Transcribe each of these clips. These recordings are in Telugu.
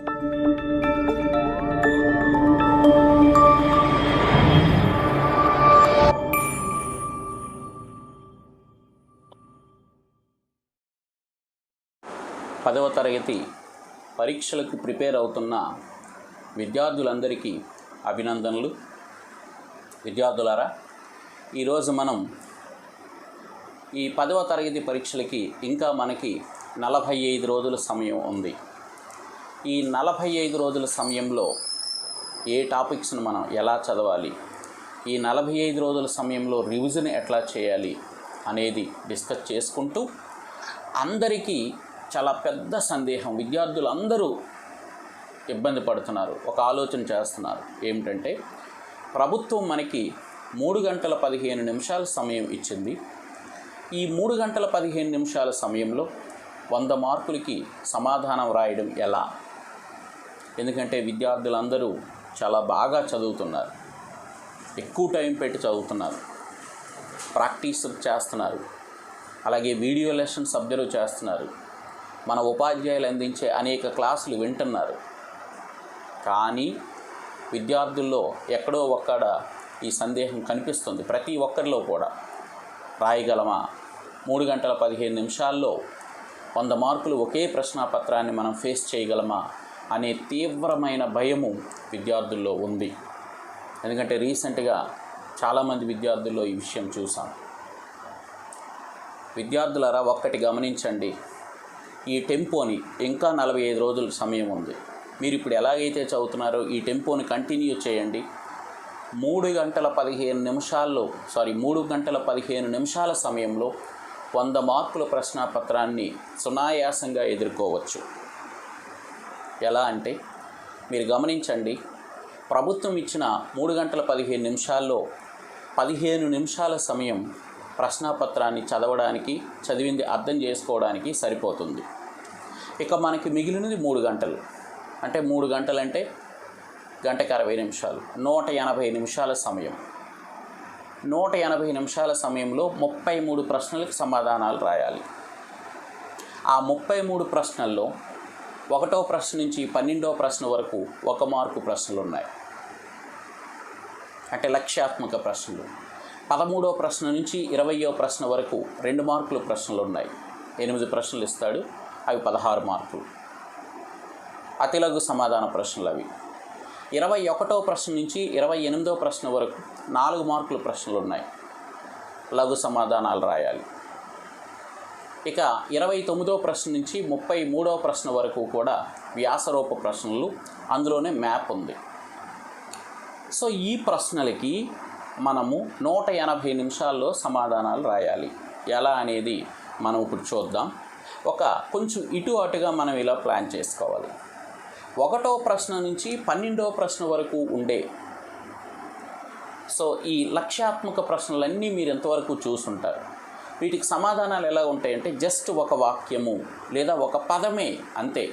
పదవ తరగతి పరీక్షలకు ప్రిపేర్ అవుతున్న విద్యార్థులందరికీ అభినందనలు. విద్యార్థులారా, ఈరోజు మనం ఈ 10వ తరగతి పరీక్షలకి ఇంకా మనకి 45 రోజుల సమయం ఉంది. ఈ 45 రోజుల సమయంలో ఏ టాపిక్స్ను మనం ఎలా చదవాలి, ఈ 45 రోజుల సమయంలో రివిజన్ ఎట్లా చేయాలి అనేది డిస్కస్ చేసుకుంటూ, అందరికీ చాలా పెద్ద సందేహం, విద్యార్థులందరూ ఇబ్బంది పడుతున్నారు, ఒక ఆలోచన చేస్తున్నారు. ఏమిటంటే, ప్రభుత్వం మనకి 3 గంటల 15 నిమిషాల సమయం ఇచ్చింది. ఈ 3 గంటల 15 నిమిషాల సమయంలో 100 మార్కులకి సమాధానం రాయడం ఎలా? ఎందుకంటే విద్యార్థులందరూ చాలా బాగా చదువుతున్నారు, ఎక్కువ టైం పెట్టి చదువుతున్నారు, ప్రాక్టీస్ చేస్తున్నారు, అలాగే వీడియో లెసన్స్ అబ్జర్వ్ చేస్తున్నారు, మన ఉపాధ్యాయులు అందించే అనేక క్లాసులు వింటున్నారు. కానీ విద్యార్థుల్లో ఎక్కడో ఒక్కడ ఈ సందేహం కనిపిస్తుంది, ప్రతి ఒక్కరిలో కూడా. రాయగలమా? 3 గంటల 15 నిమిషాల్లో 100 మార్కులు ఒకే ప్రశ్నాపత్రాన్ని మనం ఫేస్ చేయగలమా అనే తీవ్రమైన భయము విద్యార్థుల్లో ఉంది. ఎందుకంటే రీసెంట్గా చాలామంది విద్యార్థుల్లో ఈ విషయం చూసాం. విద్యార్థులారా, ఒక్కటి గమనించండి, ఈ టెంపోని ఇంకా 45 రోజుల సమయం ఉంది. మీరు ఇప్పుడు ఎలాగైతే చదువుతున్నారో ఈ టెంపోని కంటిన్యూ చేయండి. 3 గంటల 15 నిమిషాల సమయంలో 100 మార్కుల ప్రశ్నాపత్రాన్ని సునాయాసంగా ఎదుర్కోవచ్చు. ఎలా అంటే, మీరు గమనించండి, ప్రభుత్వం ఇచ్చిన 3 గంటల 15 నిమిషాల్లో 15 నిమిషాల సమయం ప్రశ్నాపత్రాన్ని చదవడానికి, చదివింది అర్థం చేసుకోవడానికి సరిపోతుంది. ఇక మనకి మిగిలినది 3 గంటలు. అంటే 3 గంటలంటే గంటకి 60 నిమిషాలు, 180 నిమిషాల సమయం. 180 నిమిషాల సమయంలో 33 ప్రశ్నలకు సమాధానాలు రాయాలి. ఆ 33 ప్రశ్నల్లో 1వ ప్రశ్న నుంచి 12వ ప్రశ్న వరకు 1 మార్కు ప్రశ్నలు ఉన్నాయి, అంటే లక్ష్యాత్మక ప్రశ్నలు. 13వ ప్రశ్న నుంచి 20వ ప్రశ్న వరకు 2 మార్కుల ప్రశ్నలు ఉన్నాయి, 8 ప్రశ్నలు ఇస్తాడు, అవి 16 మార్కులు. అతి లఘు సమాధాన ప్రశ్నలు అవి. 21వ ప్రశ్న నుంచి 28వ ప్రశ్న వరకు 4 మార్కుల ప్రశ్నలు ఉన్నాయి, లఘు సమాధానాలు రాయాలి. ఇక 29వ ప్రశ్న నుంచి 33వ ప్రశ్న వరకు కూడా వ్యాసరూప ప్రశ్నలు, అందులోనే మ్యాప్ ఉంది. సో ఈ ప్రశ్నలకి మనము 180 నిమిషాల్లో సమాధానాలు రాయాలి. ఎలా అనేది మనం ఇప్పుడు చూద్దాం. కొంచెం ఇటు అటుగా మనం ఇలా ప్లాన్ చేసుకోవాలి. 1వ ప్రశ్న నుంచి 12వ ప్రశ్న వరకు ఉండే ఈ లక్ష్యాత్మక ప్రశ్నలన్నీ మీరు ఎంతవరకు చూసుంటారు. వీటికి సమాధానాలు ఎలా ఉంటాయంటే, జస్ట్ ఒక వాక్యము లేదా ఒక పదమే అంతే.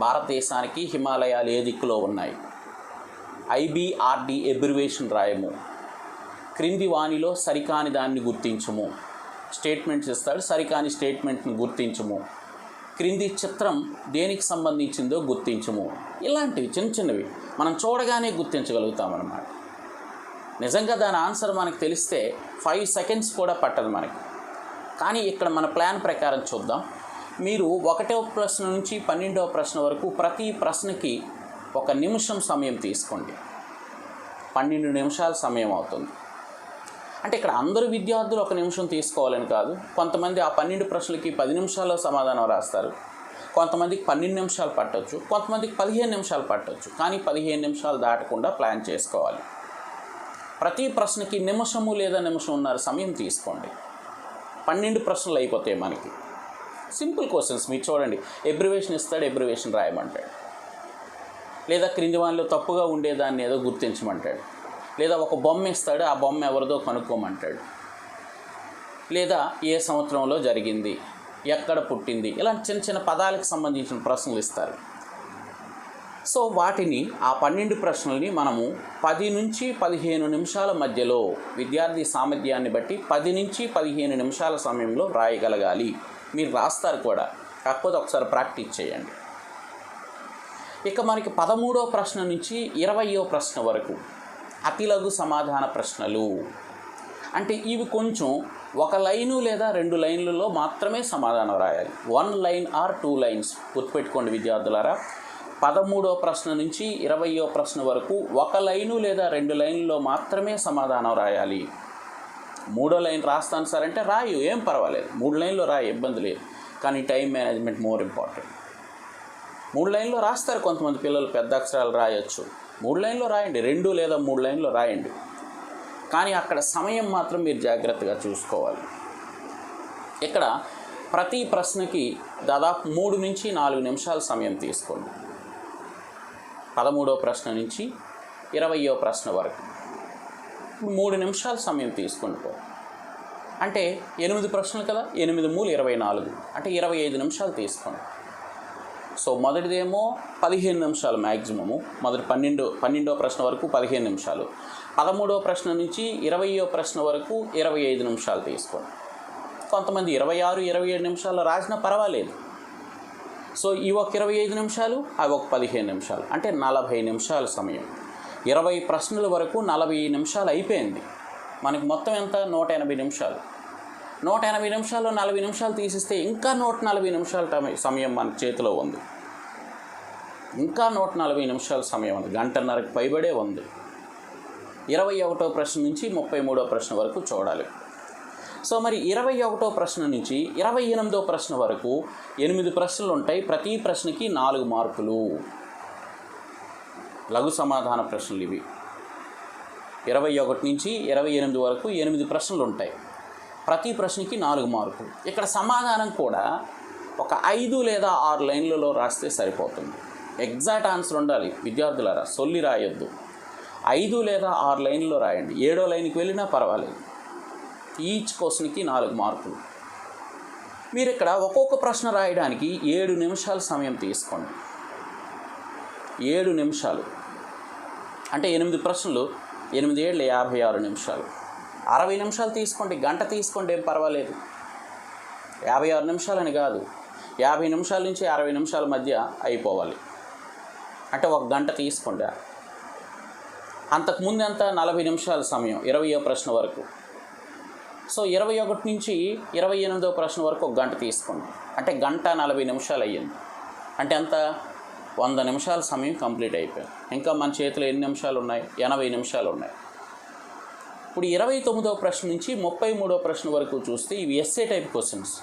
భారతదేశానికి హిమాలయాలు ఏ దిక్కులో ఉన్నాయి, IBRD ఎబ్రివేషన్ రాయము, క్రింది వాణిలో సరికాని దాన్ని గుర్తించము, స్టేట్మెంట్స్ ఇస్తాడు, సరికాని స్టేట్మెంట్ని గుర్తించము, క్రింది చిత్రం దేనికి సంబంధించిందో గుర్తించము. ఇలాంటివి చిన్నవి మనం చూడగానే గుర్తించగలుగుతామన్నమాట. నిజంగా దాని ఆన్సర్ మనకు తెలిస్తే 5 సెకండ్స్ కూడా పట్టదు మనకి. కానీ ఇక్కడ మన ప్లాన్ ప్రకారం చూద్దాం. మీరు 1వ ప్రశ్న నుంచి 12వ ప్రశ్న వరకు ప్రతి ప్రశ్నకి 1 నిమిషం సమయం తీసుకోండి. 12 నిమిషాల సమయం అవుతుంది. అంటే ఇక్కడ అందరూ విద్యార్థులు 1 నిమిషం తీసుకోవాలని కాదు. కొంతమంది ఆ 12 ప్రశ్నలకి 10 నిమిషాల్లో సమాధానం రాస్తారు, కొంతమందికి 12 నిమిషాలు పట్టవచ్చు, కొంతమందికి 15 నిమిషాలు పట్టవచ్చు. కానీ 15 నిమిషాలు దాటకుండా ప్లాన్ చేసుకోవాలి. ప్రతి ప్రశ్నకి నిమిషము లేదా నిమిషంన్నర సమయం తీసుకోండి. 12 ప్రశ్నలు అయిపోతాయి మనకి. Simple questions. మీరు చూడండి, ఎబ్రివేషన్ ఇస్తాడు, ఎబ్రివేషన్ రాయమంటాడు, లేదా క్రింది వానిలో తప్పుగా ఉండేదాన్ని ఏదో గుర్తించమంటాడు, లేదా ఒక బొమ్మ ఇస్తాడు, ఆ బొమ్మ ఎవరిదో కనుక్కోమంటాడు, లేదా ఏ సంవత్సరంలో జరిగింది, ఎక్కడ పుట్టింది, ఇలాంటి చిన్న చిన్న పదాలకు సంబంధించిన ప్రశ్నలు ఇస్తారు. సో వాటిని, ఆ 12 ప్రశ్నల్ని మనము 10 నుంచి 15 నిమిషాల మధ్యలో విద్యార్థి సామర్థ్యాన్ని బట్టి 10 నుంచి 15 నిమిషాల సమయంలో రాయగలగాలి. మీరు రాస్తారు కూడా, కాకపోతే ఒకసారి ప్రాక్టీస్ చేయండి. ఇక మనకి 13వ ప్రశ్న నుంచి 20వ ప్రశ్న వరకు అతి లఘు సమాధాన ప్రశ్నలు. అంటే ఇవి కొంచెం ఒక లైను లేదా 2 లైన్లలో మాత్రమే సమాధానం రాయాలి. 1 లైన్ ఆర్ 2 లైన్స్. గుర్తుపెట్టుకోండి విద్యార్థులారా, 13వ ప్రశ్న నుంచి 20వ ప్రశ్న వరకు ఒక లైను లేదా 2 లైన్లలో మాత్రమే సమాధానం రాయాలి. 3వ లైన్ రాస్తాను సార్ అంటే రాయు, ఏం పర్వాలేదు, 3 లైన్లో రాయి, ఇబ్బంది లేదు. కానీ టైం మేనేజ్మెంట్ మోర్ ఇంపార్టెంట్. 3 లైన్లో రాస్తారు కొంతమంది పిల్లలు, పెద్ద అక్షరాలు రాయొచ్చు. 3 లైన్లో రాయండి, 2 లేదా 3 లైన్లో రాయండి. కానీ అక్కడ సమయం మాత్రం మీరు జాగ్రత్తగా చూసుకోవాలి. ఇక్కడ ప్రతి ప్రశ్నకి దాదాపు 3 నుంచి 4 నిమిషాల సమయం తీసుకోండి. 13వ ప్రశ్న నుంచి 20వ ప్రశ్న వరకు 3 నిమిషాల సమయం తీసుకోండి. అంటే 8 ప్రశ్నలు కదా, 8 మూలు 24, అంటే 25 నిమిషాలు తీసుకోండి. సో మొదటిదేమో 15 నిమిషాలు మ్యాక్సిమము, మొదటి 12వ ప్రశ్న వరకు 15 నిమిషాలు, 13వ ప్రశ్న నుంచి 20వ ప్రశ్న వరకు 25 నిమిషాలు తీసుకోండి. కొంతమంది 26, 27 నిమిషాలు రాసినా పర్వాలేదు. సో ఈ ఒక 25 నిమిషాలు, అవి ఒక 15 నిమిషాలు, అంటే 40 నిమిషాల సమయం. 20 ప్రశ్నల వరకు 40 నిమిషాలు అయిపోయింది. మనకి మొత్తం ఎంత? 180 నిమిషాలు. 180 నిమిషాల్లో 40 నిమిషాలు తీసిస్తే ఇంకా 140 నిమిషాల సమయం మన చేతిలో ఉంది. ఇంకా 140 నిమిషాల సమయం ఉంది, గంటన్నరకు పైబడే ఉంది. 21వ ప్రశ్న నుంచి 33వ ప్రశ్న వరకు చూడాలి. సో మరి 21వ ప్రశ్న నుంచి 28వ ప్రశ్న వరకు 8 ప్రశ్నలు ఉంటాయి. ప్రతి ప్రశ్నకి 4 మార్కులు. లఘు సమాధాన ప్రశ్నలు ఇవి. 21 నుంచి 28 వరకు 8 ప్రశ్నలు ఉంటాయి. ప్రతి ప్రశ్నకి 4 మార్కులు. ఇక్కడ సమాధానం కూడా ఒక 5 లేదా 6 లైన్లలో రాస్తే సరిపోతుంది. ఎగ్జాక్ట్ ఆన్సర్ ఉండాలి విద్యార్థులారా, సొల్లి రాయొద్దు. 5 లేదా 6 లైన్లో రాయండి. 7వ లైన్కి వెళ్ళినా పర్వాలేదు. ఈచ్ క్వశ్చన్కి 4 మార్కులు. మీరు ఇక్కడ ఒక్కొక్క ప్రశ్న రాయడానికి 7 నిమిషాల సమయం తీసుకోండి. 7 నిమిషాలు అంటే 8 ప్రశ్నలు, 8 ఏళ్ళు 56 నిమిషాలు. 60 నిమిషాలు తీసుకోండి, గంట తీసుకోండి, ఏం పర్వాలేదు. 56 నిమిషాలని కాదు, 50 నిమిషాల నుంచి 60 నిమిషాల మధ్య అయిపోవాలి. అంటే ఒక గంట తీసుకోండి. అంతకుముందు అంతా 40 నిమిషాల సమయం 20వ ప్రశ్న వరకు. సో 21 నుంచి 28వ ప్రశ్న వరకు ఒక గంట తీసుకోండి. అంటే గంట 40 నిమిషాలు అయ్యింది. అంటే అంత 100 నిమిషాల సమయం కంప్లీట్ అయిపోయింది. ఇంకా మన చేతిలో ఎన్ని నిమిషాలు ఉన్నాయి? 80 నిమిషాలు ఉన్నాయి. ఇప్పుడు 29వ ప్రశ్న నుంచి 33వ ప్రశ్న వరకు చూస్తే ఇవి ఎస్సే టైప్ క్వశ్చన్స్.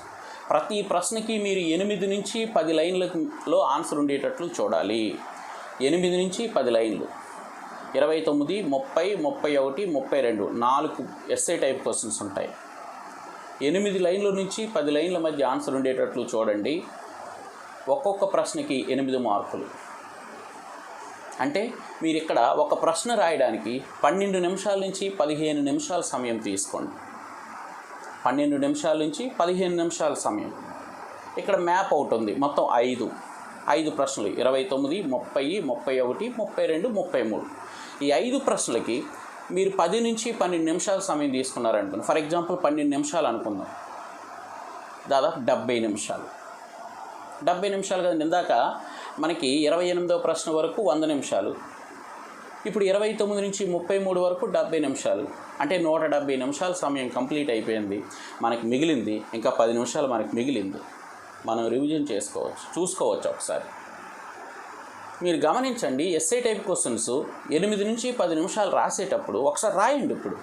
ప్రతి ప్రశ్నకి మీరు 8 నుంచి 10 లైన్లలో ఆన్సర్ ఉండేటట్లు చూడాలి. 8 నుంచి 10 లైన్లు. 29, 30, 31, 32 4 ఎస్సే టైప్ క్వశ్చన్స్ ఉంటాయి. 8 లైన్ల నుంచి 10 లైన్ల మధ్య ఆన్సర్ ఉండేటట్లు చూడండి. ఒక్కొక్క ప్రశ్నకి 8 మార్కులు. అంటే మీరు ఇక్కడ ఒక ప్రశ్న రాయడానికి 12 నిమిషాల నుంచి 15 నిమిషాల సమయం తీసుకోండి. 12 నిమిషాల నుంచి 15 నిమిషాల సమయం. ఇక్కడ మ్యాప్ అవుట్ ఉంది, మొత్తం 5 ప్రశ్నలు, 29, 30, 31, 32, 33. ఈ 5 ప్రశ్నలకి మీరు 10 నుంచి 12 నిమిషాల సమయం తీసుకున్నారనుకోండి. ఫర్ ఎగ్జాంపుల్ 12 నిమిషాలు అనుకుందాం, దాదాపు 70 నిమిషాలు. 70 నిమిషాలు కదండి. ఇందాక మనకి 28వ ప్రశ్న వరకు 100 నిమిషాలు. ఇప్పుడు 29 నుంచి 33 వరకు 70 నిమిషాలు. అంటే 170 నిమిషాల సమయం కంప్లీట్ అయిపోయింది. మనకి మిగిలింది ఇంకా 10 నిమిషాలు మనకి మిగిలింది. మనం రివిజన్ చేసుకోవచ్చు, చూసుకోవచ్చు ఒకసారి. మీరు గమనించండి, ఎస్ఏ టైప్ క్వశ్చన్స్ 8 నుంచి 10 నిమిషాలు రాసేటప్పుడు ఒకసారి రాయండి. ఇప్పుడు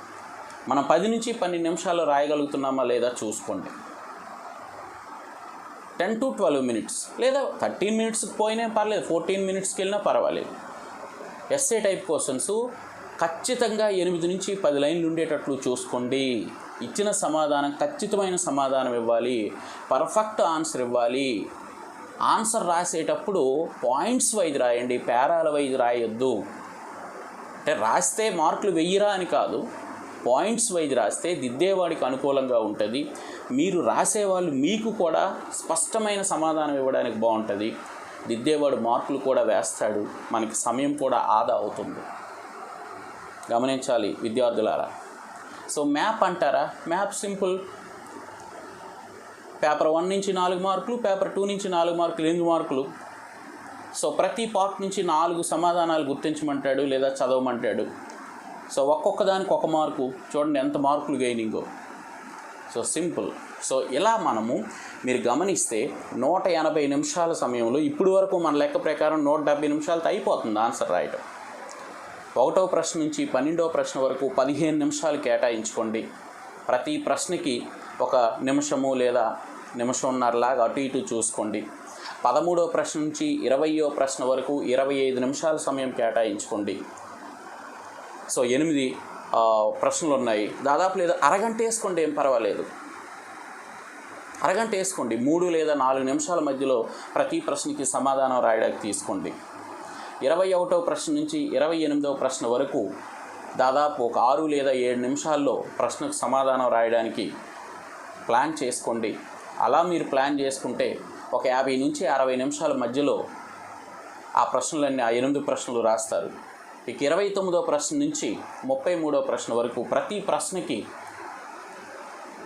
మనం 10 నుంచి 12 నిమిషాలు రాయగలుగుతున్నామా లేదా చూసుకోండి. 10 to 12 minutes లేదా 13 minutes పోయినా పర్లేదు, 14 minutesకి వెళ్ళినా పర్వాలేదు. ఎస్ఏ టైప్ క్వశ్చన్స్ ఖచ్చితంగా 8 నుంచి 10 లైన్లు ఉండేటట్లు చూసుకోండి. ఇచ్చిన సమాధానం ఖచ్చితమైన సమాధానం ఇవ్వాలి, పర్ఫెక్ట్ ఆన్సర్ ఇవ్వాలి. ఆన్సర్ రాసేటప్పుడు పాయింట్స్ వైజ్ రాయండి, పేరాల వైజ్ రాయొద్దు. అంటే రాస్తే మార్కులు వెయ్యిరా అని కాదు, పాయింట్స్ వైజ్ రాస్తే దిద్దేవాడికి అనుకూలంగా ఉంటుంది. మీరు రాసేవాళ్ళు మీకు కూడా స్పష్టమైన సమాధానం ఇవ్వడానికి బాగుంటుంది. దిద్దేవాడు మార్కులు కూడా వేస్తాడు, మనకి సమయం కూడా ఆదా అవుతుంది. గమనించాలి విద్యార్థులారా. సో మ్యాప్ అంటారా? Map simple. పేపర్ 1 నుంచి 4 మార్కులు, పేపర్ 2 నుంచి 4 మార్కులు, 8 మార్కులు. సో ప్రతి పార్ట్ నుంచి 4 సమాధానాలు గుర్తించమంటాడు లేదా చదవమంటాడు. సో ఒక్కొక్క దానికి 1 మార్కు. చూడండి ఎంత మార్కులు గెయినింగో. So simple. సో ఇలా మనము మీరు గమనిస్తే 180 నిమిషాల సమయంలో ఇప్పుడు వరకు మన లెక్క ప్రకారం 170 నిమిషాలతో అయిపోతుంది ఆన్సర్ రాయటం. 1వ ప్రశ్న నుంచి 12వ ప్రశ్న వరకు 15 నిమిషాలు కేటాయించుకోండి. ప్రతి ప్రశ్నకి 1 నిమిషము లేదా నిమిషంన్నరలాగా అటు ఇటు చూసుకోండి. 13వ ప్రశ్న నుంచి 20వ ప్రశ్న వరకు 25 నిమిషాల సమయం కేటాయించుకోండి. సో 8 ప్రశ్నలు ఉన్నాయి. దాదాపు లేదా అరగంట వేసుకోండి, ఏం పర్వాలేదు. అరగంట వేసుకోండి. 3 లేదా 4 నిమిషాల మధ్యలో ప్రతి ప్రశ్నకి సమాధానం రాయడానికి తీసుకోండి. 21వ ప్రశ్న నుంచి 28వ ప్రశ్న వరకు దాదాపు ఒక 6 లేదా 7 నిమిషాల్లో ప్రశ్నకు సమాధానం రాయడానికి ప్లాన్ చేసుకోండి. అలా మీరు ప్లాన్ చేసుకుంటే ఒక 50 నుంచి 60 నిమిషాల మధ్యలో ఆ ప్రశ్నలన్నీ, ఆ 8 ప్రశ్నలు రాస్తారు. ఇక 29వ ప్రశ్న నుంచి 33వ ప్రశ్న వరకు ప్రతి ప్రశ్నకి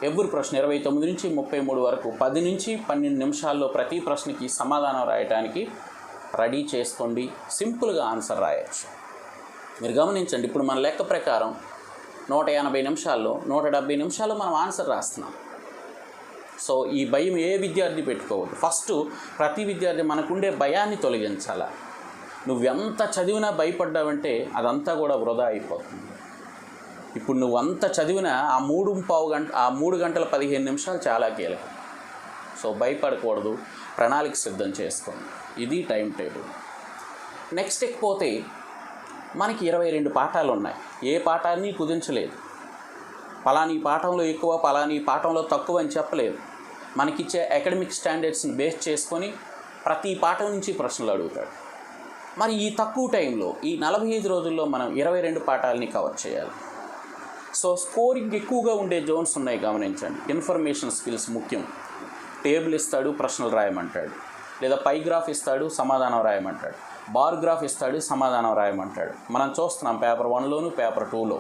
ఎవ్వరి ప్రశ్న 29 నుంచి 33 వరకు 10 నుంచి 12 నిమిషాల్లో ప్రతి ప్రశ్నకి సమాధానం రాయడానికి రెడీ చేసుకోండి. సింపుల్గా ఆన్సర్ రాయొచ్చు. మీరు గమనించండి, ఇప్పుడు మన లెక్క ప్రకారం 180 నిమిషాల్లో 170 నిమిషాల్లో మనం ఆన్సర్ రాస్తున్నాం. సో ఈ భయం ఏ విద్యార్థి పెట్టుకోవద్దు. ఫస్ట్ ప్రతి విద్యార్థి మనకుండే భయాన్ని తొలగించాల. నువ్వెంత చదివినా భయపడ్డావంటే అదంతా కూడా వృధా అయిపోతుంది. ఇప్పుడు నువ్వు అంత చదివినా ఆ 3 గంటల 15 నిమిషాలు చాలా కీలకం. సో భయపడకూడదు, ప్రణాళిక సిద్ధం చేసుకోండి. ఇది టైం టేబుల్. నెక్స్ట్ ఎక్కిపోతే మనకి 22 పాఠాలు ఉన్నాయి. ఏ పాఠాన్ని కుదించలేదు. పలానీ పాఠంలో ఎక్కువ, పలానీ పాఠంలో తక్కువ అని చెప్పలేదు. మనకిచ్చే అకాడమిక్ స్టాండర్డ్స్ని బేస్ చేసుకొని ప్రతి పాఠం నుంచి ప్రశ్నలు అడుగుతాడు. మరి ఈ తక్కువ టైంలో, ఈ 45 రోజుల్లో మనం 22 పాఠాలని కవర్ చేయాలి. సో స్కోరింగ్ ఎక్కువగా ఉండే జోన్స్ ఉన్నాయి, గమనించండి. ఇన్ఫర్మేషన్ స్కిల్స్ ముఖ్యం. టేబుల్ ఇస్తాడు, ప్రశ్నలు రాయమంటాడు. లేదా పై గ్రాఫ్ ఇస్తాడు, సమాధానం రాయమంటాడు. బార్ గ్రాఫ్ ఇస్తాడు, సమాధానం రాయమంటాడు. మనం చూస్తున్నాం పేపర్ 1లోను పేపర్ 2లో.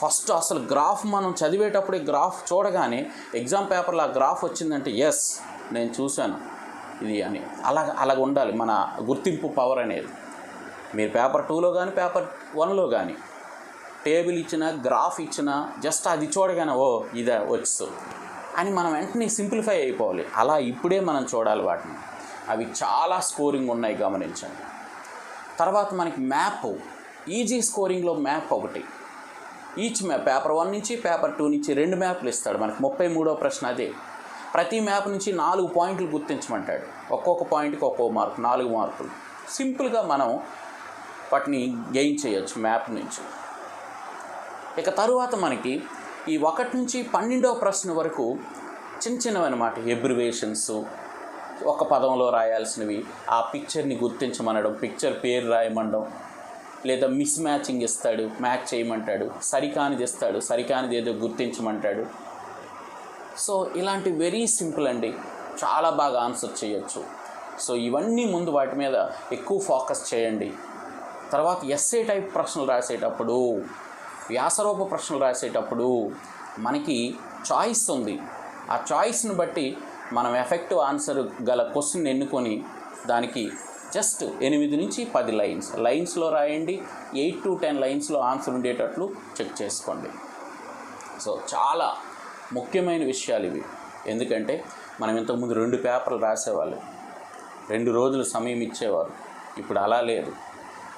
ఫస్ట్ అసలు గ్రాఫ్ మనం చదివేటప్పుడే గ్రాఫ్ చూడగానే ఎగ్జామ్ పేపర్లో ఆ గ్రాఫ్ వచ్చిందంటే ఎస్ నేను చూశాను ఇది అని అలాగ ఉండాలి మన గుర్తింపు పవర్ అనేది. మీరు పేపర్ 2లో కానీ పేపర్ 1లో కానీ టేబుల్ ఇచ్చినా గ్రాఫ్ ఇచ్చినా జస్ట్ అది చూడగానే ఓ ఇదే వచ్చు అని మనం వెంటనే సింప్లిఫై అయిపోవాలి. అలా ఇప్పుడే మనం చూడాలి వాటిని. అవి చాలా స్కోరింగ్ ఉన్నాయి, గమనించండి. తర్వాత మనకి మ్యాప్, ఈజీ స్కోరింగ్లో మ్యాప్ ఒకటి. ఈచ్ మ్యాప్ పేపర్ 1 నుంచి పేపర్ 2 నుంచి 2 మ్యాప్లు ఇస్తాడు మనకి. 33వ ప్రశ్న అదే. ప్రతి మ్యాప్ నుంచి 4 పాయింట్లు గుర్తించమంటాడు. ఒక్కొక్క పాయింట్కి ఒక్కో మార్కు, 4 మార్కులు. సింపుల్గా మనం వాటిని గెయిన్ చేయొచ్చు మ్యాప్ నుంచి. ఇక తరువాత మనకి ఈ 1 నుంచి 12వ ప్రశ్న వరకు చిన్నవి అన్నమాట. ఎబ్రివేషన్స్, ఒక పదంలో రాయాల్సినవి, ఆ పిక్చర్ని గుర్తించమనడం, పిక్చర్ పేరు రాయమండం, లేదా మిస్ మ్యాచింగ్ ఇస్తాడు, మ్యాచ్ చేయమంటాడు. సరికానిది ఇస్తాడు, సరికానిది ఏదో గుర్తించమంటాడు. సో ఇలాంటి వెరీ సింపుల్ అండి, చాలా బాగా ఆన్సర్ చేయొచ్చు. సో ఇవన్నీ ముందు వాటి మీద ఎక్కువ ఫోకస్ చేయండి. తర్వాత ఎస్ఏ టైప్ ప్రశ్నలు రాసేటప్పుడు, వ్యాసరూప ప్రశ్నలు రాసేటప్పుడు మనకి చాయిస్ ఉంది. ఆ చాయిస్ని బట్టి మనం ఎఫెక్టివ్ ఆన్సర్ గల క్వశ్చన్ ఎన్నుకొని దానికి జస్ట్ 8 నుంచి 10 లైన్స్లో రాయండి. 8 to 10 లైన్స్లో ఆన్సర్ ఉండేటట్లు చెక్ చేసుకోండి. సో చాలా ముఖ్యమైన విషయాలు ఇవి. ఎందుకంటే మనం ఇంతకుముందు 2 పేపర్లు రాసేవాళ్ళు, 2 రోజులు సమయం ఇచ్చేవారు. ఇప్పుడు అలా లేదు.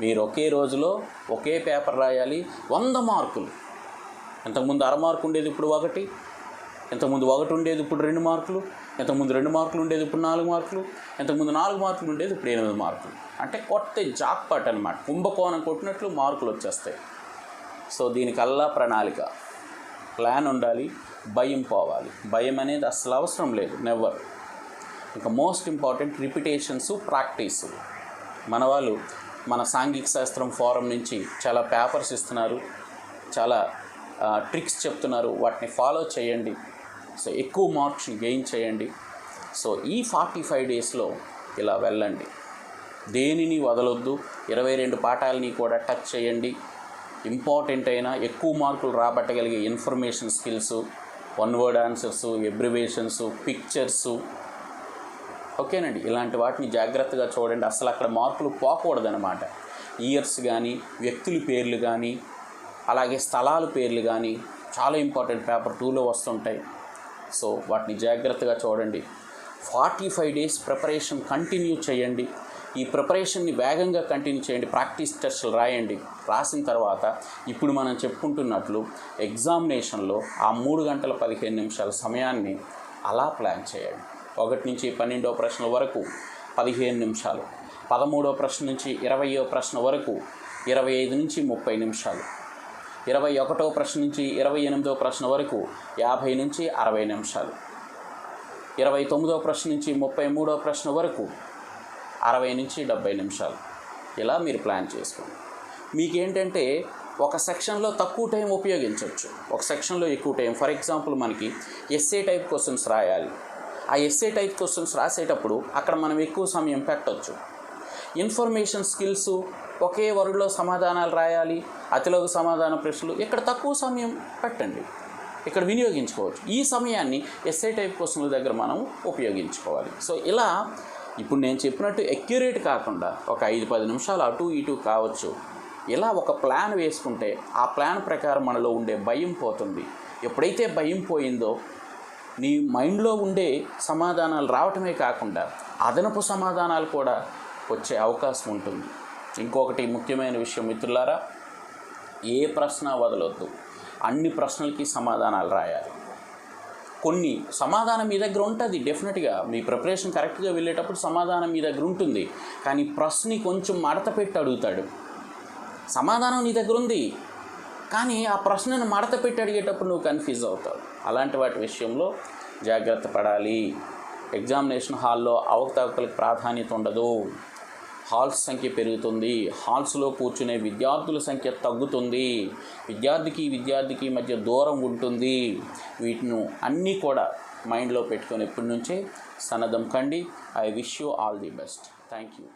మీరు ఒకే రోజులో ఒకే పేపర్ రాయాలి, 100 మార్కులు. ఇంతకుముందు 1/2 మార్కు ఉండేది, ఇప్పుడు 1. ఇంతకుముందు 1 ఉండేది, ఇప్పుడు 2 మార్కులు. ఇంతకుముందు 2 మార్కులు ఉండేది, ఇప్పుడు 4 మార్కులు. ఇంతకుముందు 4 మార్కులు ఉండేది, ఇప్పుడు 8 మార్కులు. అంటే కొట్టే జాక్పాట్ అనమాట. కుంభకోణం కొట్టినట్లు మార్కులు వచ్చేస్తాయి. సో దీనికల్లా ప్రణాళిక, ప్లాన్ ఉండాలి, భయం పోవాలి. భయం అనేది అసలు అవసరం లేదు, నెవర్. ఇంకా మోస్ట్ ఇంపార్టెంట్ రిపిటేషన్స్, ప్రాక్టీసు. మన వాళ్ళు మన సాంఘిక శాస్త్రం ఫోరం నుంచి చాలా పేపర్స్ ఇస్తున్నారు, చాలా ట్రిక్స్ చెప్తున్నారు. వాటిని ఫాలో చేయండి. సో ఎక్కువ మార్క్స్ని గెయిన్ చేయండి. సో ఈ 45 డేస్లో ఇలా వెళ్ళండి. దేనిని వదలొద్దు. 22 పాఠాలని కూడా టచ్ చేయండి. ఇంపార్టెంట్ అయిన ఎక్కువ మార్కులు రాబట్టగలిగే information skills, 1 word answers, abbreviations, pictures, ఓకేనండి. ఇలాంటి వాటిని జాగ్రత్తగా చూడండి. అసలు అక్కడ మార్కులు పోకూడదనమాట. ఇయర్స్ కానీ, వ్యక్తుల పేర్లు కానీ, అలాగే స్థలాల పేర్లు కానీ చాలా ఇంపార్టెంట్, పేపర్ 2లో వస్తుంటాయి. సో వాటిని జాగ్రత్తగా చూడండి. 45 days ప్రిపరేషన్ కంటిన్యూ చేయండి. ఈ ప్రిపరేషన్ని వేగంగా కంటిన్యూ చేయండి. ప్రాక్టీస్ టెస్టులు రాయండి. రాసిన తర్వాత ఇప్పుడు మనం చెప్పుకుంటున్నట్లు ఎగ్జామినేషన్లో ఆ 3 గంటల 15 నిమిషాల సమయాన్ని అలా ప్లాన్ చేయండి. 1 నుంచి 12వ ప్రశ్న వరకు 15 నిమిషాలు, 13వ ప్రశ్న నుంచి 20వ ప్రశ్న వరకు 25 నుంచి 30 నిమిషాలు, 21వ ప్రశ్న నుంచి 28వ ప్రశ్న వరకు 50 నుంచి 60 నిమిషాలు, 29వ ప్రశ్న నుంచి 33వ ప్రశ్న వరకు 60 నుంచి 70 నిమిషాలు. ఇలా మీరు ప్లాన్ చేసుకోండి. మీకేంటంటే ఒక సెక్షన్లో తక్కువ టైం ఉపయోగించవచ్చు, ఒక సెక్షన్లో ఎక్కువ టైం. ఫర్ ఎగ్జాంపుల్ మనకి ఎస్ఏ టైప్ క్వశ్చన్స్ రాయాలి. ఆ ఎస్ఏ టైప్ క్వశ్చన్స్ రాసేటప్పుడు అక్కడ మనం ఎక్కువ సమయం పెట్టవచ్చు. ఇన్ఫర్మేషన్ స్కిల్స్ ఒకే వర్డ్లో సమాధానాలు రాయాలి, అతిలోక సమాధాన ప్రశ్నలు, ఇక్కడ తక్కువ సమయం పెట్టండి, ఇక్కడ వినియోగించుకోవచ్చు. ఈ సమయాన్ని ఎస్ఏ టైప్ క్వశ్చన్ల దగ్గర మనం ఉపయోగించుకోవాలి. సో ఇలా ఇప్పుడు నేను చెప్పినట్టు ఎక్యురేట్ కాకుండా ఒక 5-10 నిమిషాలు అటు ఇటు కావచ్చు. ఇలా ఒక ప్లాన్ వేసుకుంటే ఆ ప్లాన్ ప్రకారం మనలో ఉండే భయం పోతుంది. ఎప్పుడైతే భయం పోయిందో నీ మైండ్లో ఉండే సమాధానాలు రావటమే కాకుండా అదనపు సమాధానాలు కూడా వచ్చే అవకాశం ఉంటుంది. ఇంకొకటి ముఖ్యమైన విషయం మిత్రులారా, ఏ ప్రశ్న వదలొద్దు. అన్ని ప్రశ్నలకి సమాధానాలు రాయాలి. కొన్ని సమాధానం మీ దగ్గర ఉంటుంది, డెఫినెట్గా మీ ప్రిపరేషన్ కరెక్ట్గా వెళ్ళేటప్పుడు సమాధానం మీ దగ్గర ఉంటుంది. కానీ ప్రశ్నని కొంచెం మడత పెట్టి అడుగుతాడు. సమాధానం నీ దగ్గర ఉంది, కానీ ఆ ప్రశ్నను మడత పెట్టి అడిగేటప్పుడు నువ్వు కన్ఫ్యూజ్ అవుతావు. అలాంటి వాటి విషయంలో జాగ్రత్త పడాలి. ఎగ్జామినేషన్ హాల్లో అవకతవకలకు ప్రాధాన్యత ఉండదు. హాల్స్ సంఖ్య పెరుగుతుంది, హాల్స్లో కూర్చునే విద్యార్థుల సంఖ్య తగ్గుతుంది, విద్యార్థికి మధ్య దూరం ఉంటుంది. వీటిని అన్నీ కూడా మైండ్లో పెట్టుకొని ఇప్పటి నుంచే సన్నద్ధం కండి. I wish you all the best. Thank you.